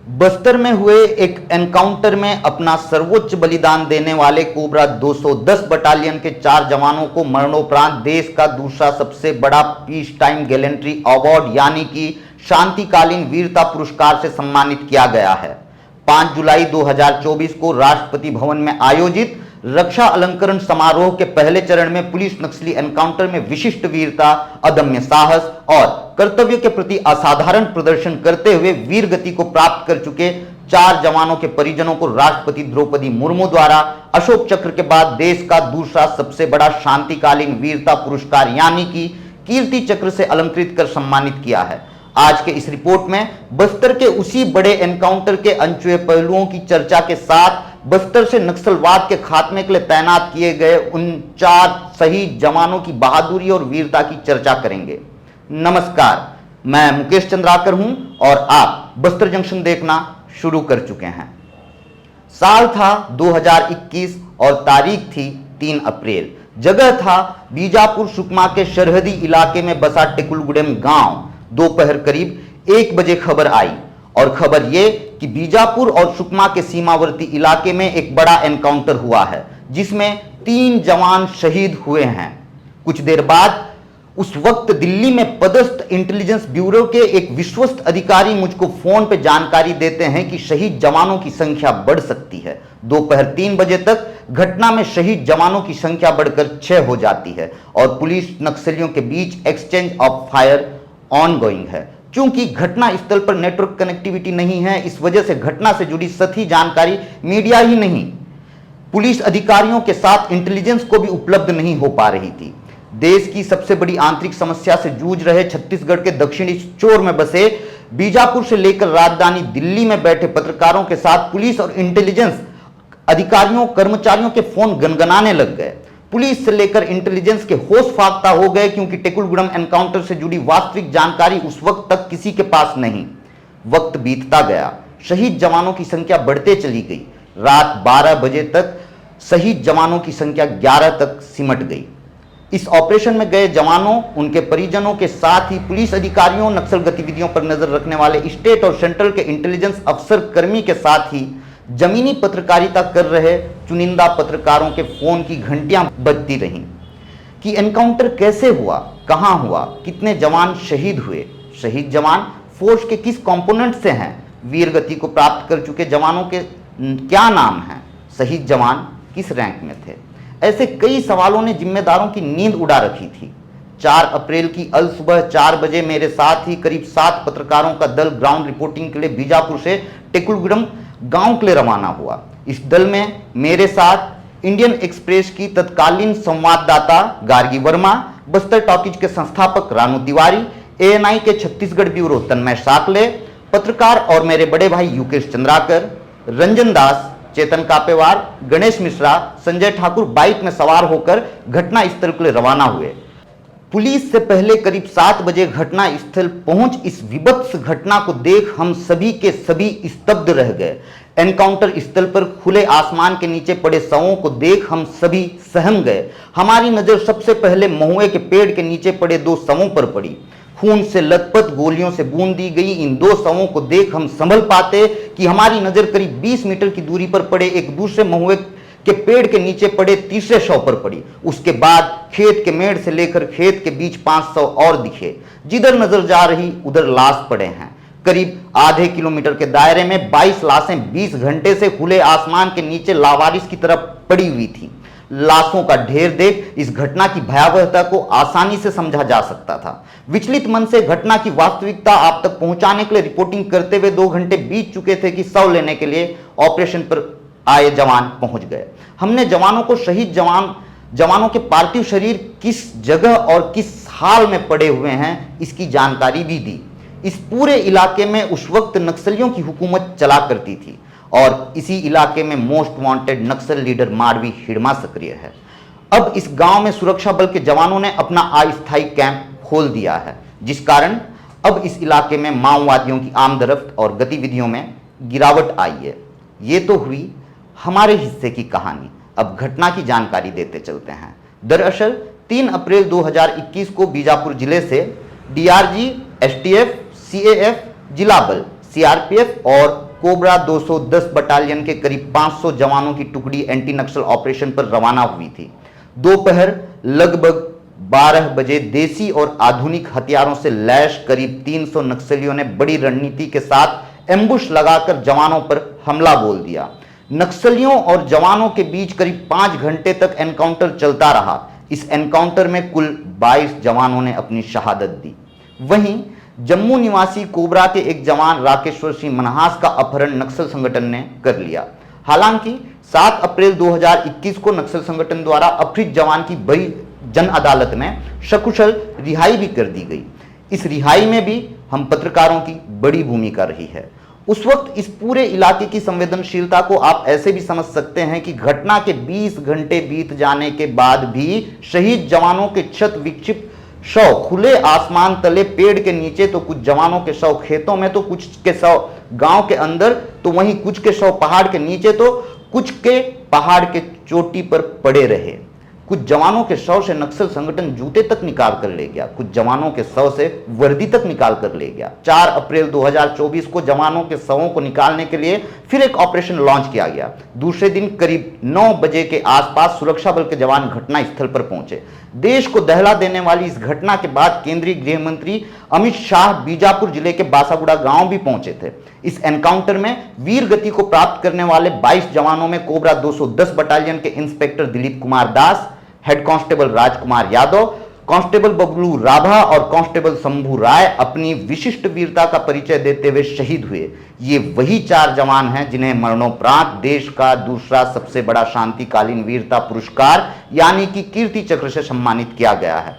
बस्तर में हुए एक एनकाउंटर में अपना सर्वोच्च बलिदान देने वाले कोबरा 210 बटालियन के 4 जवानों को मरणोपरांत देश का दूसरा सबसे बड़ा पीस टाइम गैलेंट्री अवार्ड यानी कि शांतिकालीन वीरता पुरस्कार से सम्मानित किया गया है। 5 जुलाई 2024 को राष्ट्रपति भवन में आयोजित रक्षा अलंकरण समारोह के पहले चरण में पुलिस नक्सली एनकाउंटर में विशिष्ट वीरता, अदम्य साहस और कर्तव्य के प्रति असाधारण प्रदर्शन करते हुए वीर गति को प्राप्त कर चुके 4 जवानों के परिजनों को राष्ट्रपति द्रौपदी मुर्मू द्वारा अशोक चक्र के बाद देश का दूसरा सबसे बड़ा शांतिकालीन वीरता पुरस्कार यानी कि कीर्ति चक्र से अलंकृत कर सम्मानित किया है। आज के इस रिपोर्ट में बस्तर के उसी बड़े एनकाउंटर के अनछुए पहलुओं की चर्चा के साथ बस्तर से नक्सलवाद के खात्मे के लिए तैनात किए गए उन 4 शहीद जवानों की बहादुरी और वीरता की चर्चा करेंगे। नमस्कार, मैं मुकेश चंद्राकर हूं और आप बस्तर जंक्शन देखना शुरू कर चुके हैं। साल था 2021 और तारीख थी 3 अप्रैल। जगह था बीजापुर सुकमा के सरहदी इलाके में बसा टेकुलगुडेम गांव। दोपहर करीब 1 बजे खबर आई और खबर यह कि बीजापुर और सुकमा के सीमावर्ती इलाके में एक बड़ा एनकाउंटर हुआ है जिसमें 3 जवान शहीद हुए हैं। कुछ देर बाद उस वक्त दिल्ली में पदस्थ इंटेलिजेंस ब्यूरो के एक विश्वस्त अधिकारी मुझको फोन पे जानकारी देते हैं कि शहीद जवानों की संख्या बढ़ सकती है। दोपहर 3 बजे तक घटना में शहीद जवानों की संख्या बढ़कर 6 हो जाती है और पुलिस नक्सलियों के बीच एक्सचेंज ऑफ फायर ऑनगोइंग है। क्योंकि घटना स्थल पर नेटवर्क कनेक्टिविटी नहीं है, इस वजह से घटना से जुड़ी सही जानकारी मीडिया ही नहीं, पुलिस अधिकारियों के साथ इंटेलिजेंस को भी उपलब्ध नहीं हो पा रही थी। देश की सबसे बड़ी आंतरिक समस्या से जूझ रहे छत्तीसगढ़ के दक्षिणी छोर में बसे बीजापुर से लेकर राजधानी दिल्ली में बैठे पत्रकारों के साथ पुलिस और इंटेलिजेंस अधिकारियों कर्मचारियों के फोन गनगनाने लग गए। पुलिस से लेकर इंटेलिजेंस के होश फाख्ता हो गए क्योंकि टेकुलगुडम एनकाउंटर से जुड़ी वास्तविक जानकारी उस वक्त तक किसी के पास नहीं। वक्त बीतता गया, शहीद जवानों की संख्या बढ़ते चली गई। रात 12 बजे तक शहीद जवानों की संख्या 11 तक सिमट गई। इस ऑपरेशन में गए जवानों, उनके परिजनों के साथ ही पुलिस अधिकारियों, नक्सल गतिविधियों पर नजर रखने वाले स्टेट और सेंट्रल के इंटेलिजेंस अफसर कर्मी के साथ ही जमीनी पत्रकारिता कर रहे चुनिंदा पत्रकारों के फोन की घंटियां बजती रहीं कि एनकाउंटर कैसे हुआ, कहां हुआ, कितने जवान शहीद हुए, शहीद जवान फोर्स के किस कंपोनेंट से हैं, वीर गति को प्राप्त कर चुके जवानों के क्या नाम हैं, शहीद जवान किस रैंक में थे। ऐसे कई सवालों ने जिम्मेदारों की नींद उड़ा रखी थी। 4 अप्रैल की अल सुबह 4 बजे मेरे साथ ही करीब 7 पत्रकारों का दल ग्राउंड रिपोर्टिंग के लिए बीजापुर से टेकुलगुडम गांव के लिए रवाना हुआ। इस दल में मेरे साथ इंडियन एक्सप्रेस की तत्कालीन संवाददाता गार्गी वर्मा, बस्तर टॉकीज के संस्थापक रानू तिवारी, एएनआई के छत्तीसगढ़ ब्यूरो तन्मय साकले, पत्रकार और मेरे बड़े भाई युकेश चंद्राकर, रंजन दास, चेतन कापेवार, गणेश मिश्रा, संजय ठाकुर बाइक में सवार होकर घटना स्थल के लिए रवाना हुए। पुलिस से पहले करीब 7 बजे घटना स्थल पहुंच इस विभत्स घटना को देख हम सभी के सभी स्तब्ध रह गए। एनकाउंटर स्थल पर खुले आसमान के नीचे पड़े शवों को देख हम सभी सहम गए। हमारी नजर सबसे पहले महुए के पेड़ के नीचे पड़े 2 शवों पर पड़ी। खून से लथपथ गोलियों से बूंद दी गई इन 2 शवों को देख हम संभल पाते कि हमारी नजर करीब 20 मीटर की दूरी पर पड़े एक दूसरे महुए के पेड़ के नीचे पड़े तीसरे शव पर पड़ी। उसके बाद खेत के मेड़ से लेकर खेत के बीच 500 और दिखे। जिधर नजर जा रही उधर लाश पड़े हैं। करीब आधे किलोमीटर के दायरे में 22 लाशें 20 घंटे से खुले आसमान के नीचे लावारिस की तरफ पड़ी हुई थी। लाशों का ढेर देख इस घटना की भयावहता को आसानी से समझा जा सकता था। विचलित मन से घटना की वास्तविकता आप तक पहुंचाने के लिए रिपोर्टिंग करते हुए 2 घंटे बीत चुके थे कि शव लेने के लिए ऑपरेशन पर आए जवान पहुंच गए। हमने जवानों को शहीद जवानों के पार्थिव शरीर किस जगह और किस हाल में पड़े हुए हैं इसकी जानकारी भी दी। इस पूरे इलाके में उस वक्त नक्सलियों की हुकूमत चला करती थी और इसी इलाके में मोस्ट वांटेड नक्सल लीडर माडवी हिड़मा सक्रिय है। अब इस गांव में सुरक्षा बल के जवानों ने अपना अस्थायी कैंप खोल दिया है, जिस कारण अब इस इलाके में माओवादियों की आमदरफ्त और गतिविधियों में गिरावट आई है। ये तो हुई हमारे हिस्से की कहानी। अब घटना की जानकारी देते चलते हैं। दरअसल 3 अप्रैल 2021 को बीजापुर जिले से डीआरजी, एसटीएफ, सीएएफ, जिला बल, सीआरपीएफ और कोबरा 210 बटालियन के करीब 500 जवानों की टुकड़ी एंटी नक्सल ऑपरेशन पर रवाना हुई थी। दोपहर लगभग 12 बजे देसी और आधुनिक हथियारों से लैस करीब 300 नक्सलियों ने बड़ी रणनीति के साथ एम्बुश लगाकर जवानों पर हमला बोल दिया। नक्सलियों और जवानों के बीच करीब 5 घंटे तक एनकाउंटर चलता रहा। इस एनकाउंटर में कुल 22 जवानों ने अपनी शहादत दी। वहीं जम्मू निवासी कोबरा के एक जवान राकेश्वर सिंह मनहास का अपहरण नक्सल संगठन ने कर लिया। हालांकि 7 अप्रैल 2021 को नक्सल संगठन द्वारा अपहृत जवान की बड़ी जन अदालत में सकुशल रिहाई भी कर दी गई। इस रिहाई में भी हम पत्रकारों की बड़ी भूमिका रही है। उस वक्त इस पूरे इलाके की संवेदनशीलता को आप ऐसे भी समझ सकते हैं कि घटना के 20 घंटे बीत जाने के बाद भी शहीद जवानों के क्षत विक्षिप्त शव खुले आसमान तले, पेड़ के नीचे, तो कुछ जवानों के शव खेतों में, तो कुछ के शव गांव के अंदर, तो वहीं कुछ के शव पहाड़ के नीचे, तो कुछ के पहाड़ के चोटी पर पड़े रहे। कुछ जवानों के शव से नक्सल संगठन जूते तक निकाल कर ले गया, कुछ जवानों के शव से वर्दी तक निकाल कर ले गया। 4 अप्रैल 2024 को जवानों के शवों को निकालने के लिए फिर एक ऑपरेशन लॉन्च किया गया। दूसरे दिन करीब 9 बजे के आसपास सुरक्षा बल के जवान घटना स्थल पर पहुंचे। देश को दहला देने वाली इस घटना के बाद केंद्रीय गृह मंत्री अमित शाह बीजापुर जिले के बासागुड़ा गांव भी पहुंचे थे। इस एनकाउंटर में वीर गति को प्राप्त करने वाले 22 जवानों में कोबरा 210 बटालियन के inspector Dilip Kumar Das, head constable Rajkumar Yadav, constable Bablu Rabha और कांस्टेबल शंभू राय अपनी विशिष्ट वीरता का परिचय देते हुए शहीद हुए। ये वही 4 जवान हैं जिन्हें मरणोपरांत देश का दूसरा सबसे बड़ा शांतिकालीन वीरता पुरस्कार यानी कि कीर्ति चक्र से सम्मानित किया गया है।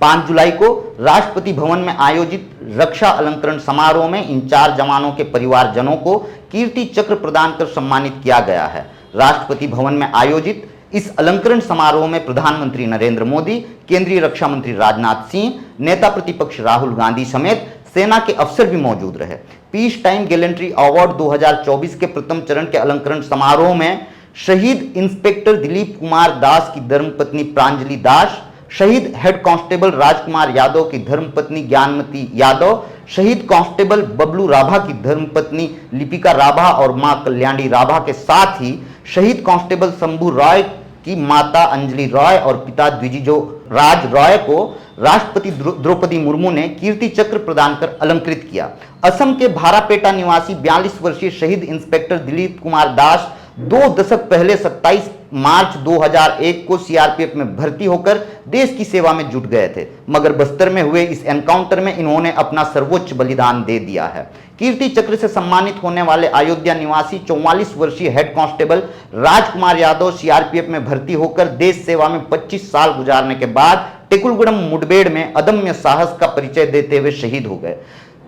5 जुलाई को राष्ट्रपति भवन में आयोजित रक्षा अलंकरण समारोह में इन 4 जवानों के परिवारजनों को कीर्ति चक्र प्रदान कर सम्मानित किया गया है। राष्ट्रपति भवन में आयोजित इस अलंकरण समारोह में प्रधानमंत्री नरेंद्र मोदी, केंद्रीय रक्षा मंत्री राजनाथ सिंह, नेता प्रतिपक्ष राहुल गांधी समेत सेना के अफसर भी मौजूद रहे। पीस टाइम गैलेंट्री अवार्ड 2024 के प्रथम चरण के अलंकरण समारोह में शहीद इंस्पेक्टर दिलीप कुमार दास की धर्मपत्नी प्रांजलि दास, शहीद हेड कांस्टेबल राजकुमार यादव की धर्मपत्नी ज्ञानमती यादव, शहीद कांस्टेबल बबलू राभा की धर्मपत्नी लिपिका राभा और मां कल्याणी राभा के साथ ही शहीद कांस्टेबल शंभू रॉय की माता अंजलि रॉय और पिता द्विजिजो राज रॉय को राष्ट्रपति द्रौपदी मुर्मू ने कीर्ति चक्र प्रदान कर अलंकृत किया। असम के भारापेटा निवासी 42 वर्षीय शहीद इंस्पेक्टर दिलीप कुमार दास 2 दशक पहले 27 मार्च 2001 को सीआरपीएफ में भर्ती होकर देश की सेवा में जुट गए थे, मगर बस्तर में हुए इस एनकाउंटर में इन्होंने अपना सर्वोच्च बलिदान दे दिया है। कीर्ति चक्र से सम्मानित होने वाले अयोध्या निवासी 44 वर्षीय head constable Rajkumar Yadav CRPF में भर्ती होकर देश सेवा में 25 साल गुजारने के बाद टेकुलगुड़म मुठभेड़ में अदम्य साहस का परिचय देते हुए शहीद हो गए।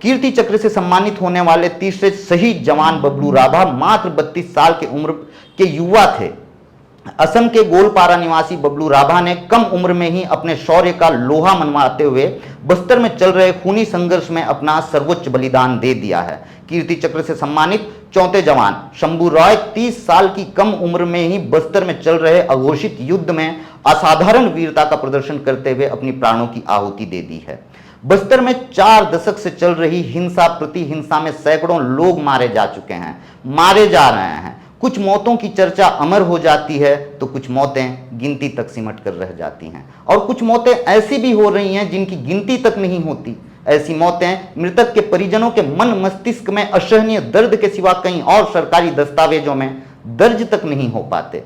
कीर्ति चक्र से सम्मानित होने वाले तीसरे शहीद जवान बबलू राभा मात्र 32 साल की उम्र के युवा थे। असम के गोलपारा निवासी बबलू राभा ने कम उम्र में ही अपने शौर्य का लोहा मनवाते हुए बस्तर में चल रहे खूनी संघर्ष में अपना सर्वोच्च बलिदान दे दिया है। कीर्ति चक्र से सम्मानित चौथे जवान शंभू रॉय 30 साल की कम उम्र में ही बस्तर में चल रहे अघोषित युद्ध में असाधारण वीरता का प्रदर्शन करते हुए अपनी प्राणों की आहुति दे दी है। बस्तर में 4 दशक से चल रही हिंसा प्रति हिंसा में सैकड़ों लोग मारे जा चुके हैं, मारे जा रहे हैं। कुछ मौतों की चर्चा अमर हो जाती है तो कुछ मौतें गिनती तक सिमट कर रह जाती हैं, और कुछ मौतें ऐसी भी हो रही हैं जिनकी गिनती तक नहीं होती। ऐसी मौतें मृतक के परिजनों के मन मस्तिष्क में असहनीय दर्द के सिवा कहीं और सरकारी दस्तावेजों में दर्ज तक नहीं हो पाते।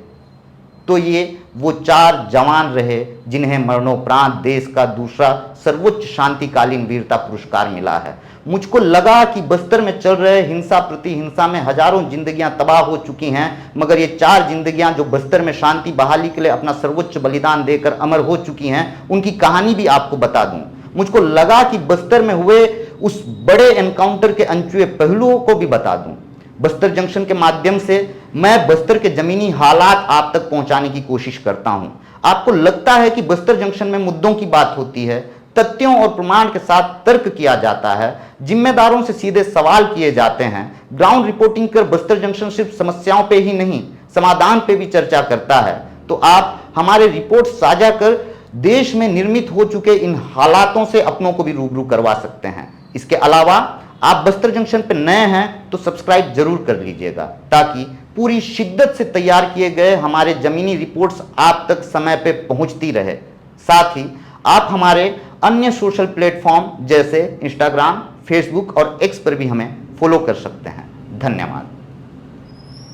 तो ये वो 4 जवान रहे जिन्हें मरणोपरांत देश का दूसरा सर्वोच्च शांतिकालीन वीरता पुरस्कार मिला है। मुझको लगा कि बस्तर में चल रहे हिंसा प्रति हिंसा में हजारों जिंदगियां तबाह हो चुकी हैं, मगर ये 4 जिंदगियां जो बस्तर में शांति बहाली के लिए अपना सर्वोच्च बलिदान देकर अमर हो चुकी हैं, उनकी कहानी भी आपको बता दूं। मुझको लगा कि बस्तर में हुए उस बड़े एनकाउंटर के अनछुए पहलुओं को भी बता दूं। बस्तर जंक्शन के माध्यम से मैं बस्तर के जमीनी हालात आप तक पहुंचाने की कोशिश करता हूं। आपको लगता है कि बस्तर जंक्शन में मुद्दों की बात होती है, तथ्यों और प्रमाण के साथ तर्क किया जाता है, जिम्मेदारों से सीधे सवाल किए जाते हैं। ग्राउंड रिपोर्टिंग कर बस्तर जंक्शन सिर्फ समस्याओं पे ही नहीं, समाधान पे भी चर्चा करता है। तो आप हमारे रिपोर्ट साझा कर देश में निर्मित हो चुके इन हालातों से अपनों को भी रूबरू करवा सकते हैं। इसके अलावा आप बस्तर जंक्शन पे नए हैं तो सब्सक्राइब जरूर कर लीजिएगा, ताकि पूरी शिद्दत से तैयार किए गए हमारे जमीनी रिपोर्ट्स आप तक समय पे पहुंचती रहे। साथ ही आप हमारे अन्य सोशल प्लेटफॉर्म जैसे इंस्टाग्राम, फेसबुक और एक्स पर भी हमें फॉलो कर सकते हैं। धन्यवाद।